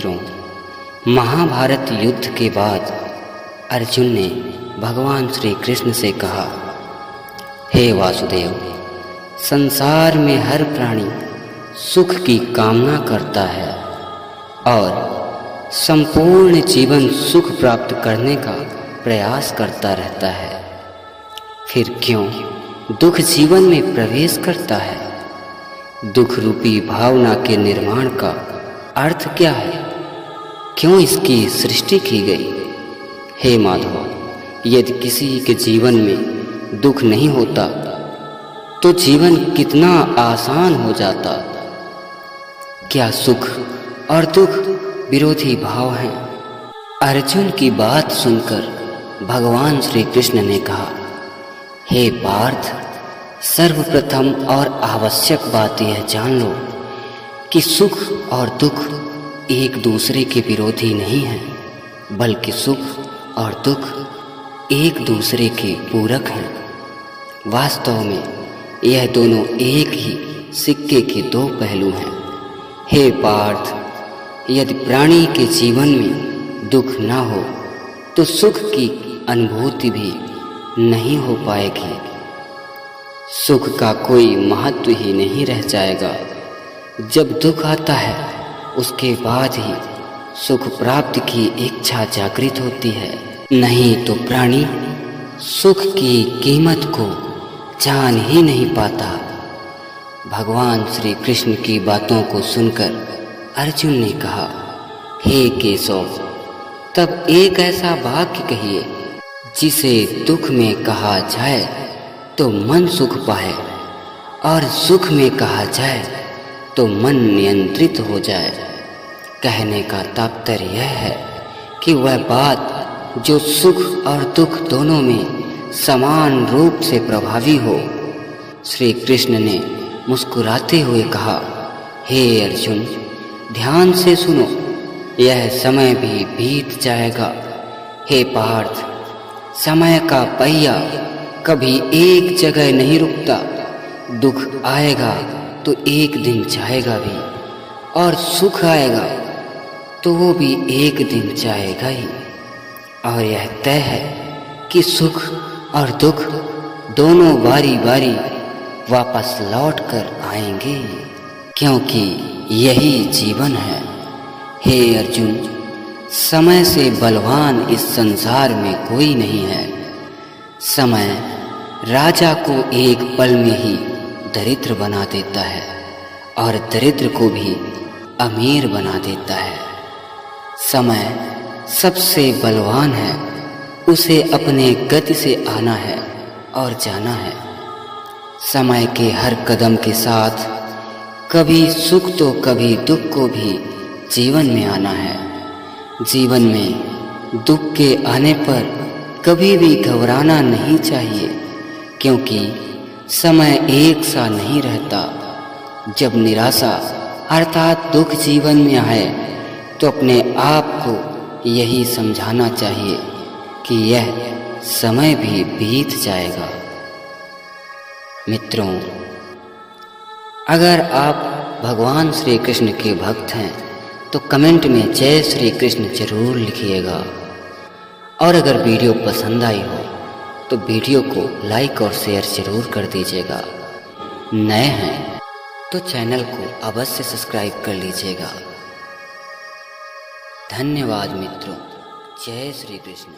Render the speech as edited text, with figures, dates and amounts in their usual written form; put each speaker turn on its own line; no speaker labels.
मित्रों, महाभारत युद्ध के बाद अर्जुन ने भगवान श्री कृष्ण से कहा, हे वासुदेव, संसार में हर प्राणी सुख की कामना करता है और संपूर्ण जीवन सुख प्राप्त करने का प्रयास करता रहता है। फिर क्यों दुख जीवन में प्रवेश करता है? दुख रूपी भावना के निर्माण का अर्थ क्या है? क्यों इसकी सृष्टि की गई? हे माधव, यदि किसी के जीवन में दुख नहीं होता तो जीवन कितना आसान हो जाता। क्या सुख और दुख विरोधी भाव हैं? अर्जुन की बात सुनकर भगवान श्री कृष्ण ने कहा, हे पार्थ, सर्वप्रथम और आवश्यक बात यह जान लो कि सुख और दुख एक दूसरे के विरोधी नहीं हैं, बल्कि सुख और दुख एक दूसरे के पूरक हैं। वास्तव में यह दोनों एक ही सिक्के के दो पहलू हैं। हे पार्थ, यदि प्राणी के जीवन में दुख न हो तो सुख की अनुभूति भी नहीं हो पाएगी। सुख का कोई महत्व ही नहीं रह जाएगा। जब दुख आता है उसके बाद ही सुख प्राप्ति की इच्छा जागृत होती है, नहीं तो प्राणी सुख की कीमत को जान ही नहीं पाता। भगवान श्री कृष्ण की बातों को सुनकर अर्जुन ने कहा, हे केशव, तब एक ऐसा वाक्य कहिए जिसे दुख में कहा जाए तो मन सुख पाए और सुख में कहा जाए तो मन नियंत्रित हो जाए। कहने का तात्पर्य यह है कि वह बात जो सुख और दुख दोनों में समान रूप से प्रभावी हो। श्री कृष्ण ने मुस्कुराते हुए कहा, हे अर्जुन, ध्यान से सुनो, यह समय भी बीत जाएगा। हे पार्थ, समय का पहिया कभी एक जगह नहीं रुकता। दुख आएगा तो एक दिन जाएगा भी, और सुख आएगा तो वो भी एक दिन जाएगा ही। और यह तय है कि सुख और दुख दोनों बारी बारी वापस लौट कर आएंगे, क्योंकि यही जीवन है। हे अर्जुन, समय से बलवान इस संसार में कोई नहीं है। समय राजा को एक पल में ही दरिद्र बना देता है और दरिद्र को भी अमीर बना देता है। समय सबसे बलवान है, उसे अपने गति से आना है और जाना है। समय के हर कदम के साथ कभी सुख तो कभी दुख को भी जीवन में आना है। जीवन में दुख के आने पर कभी भी घबराना नहीं चाहिए, क्योंकि समय एक सा नहीं रहता। जब निराशा अर्थात दुख जीवन में आए तो अपने आप को यही समझाना चाहिए कि यह समय भी बीत जाएगा। मित्रों, अगर आप भगवान श्री कृष्ण के भक्त हैं तो कमेंट में जय श्री कृष्ण जरूर लिखिएगा। और अगर वीडियो पसंद आई हो तो वीडियो को लाइक और शेयर जरूर कर दीजिएगा। नए हैं तो चैनल को अवश्य सब्सक्राइब कर लीजिएगा। धन्यवाद मित्रों। जय श्री कृष्ण।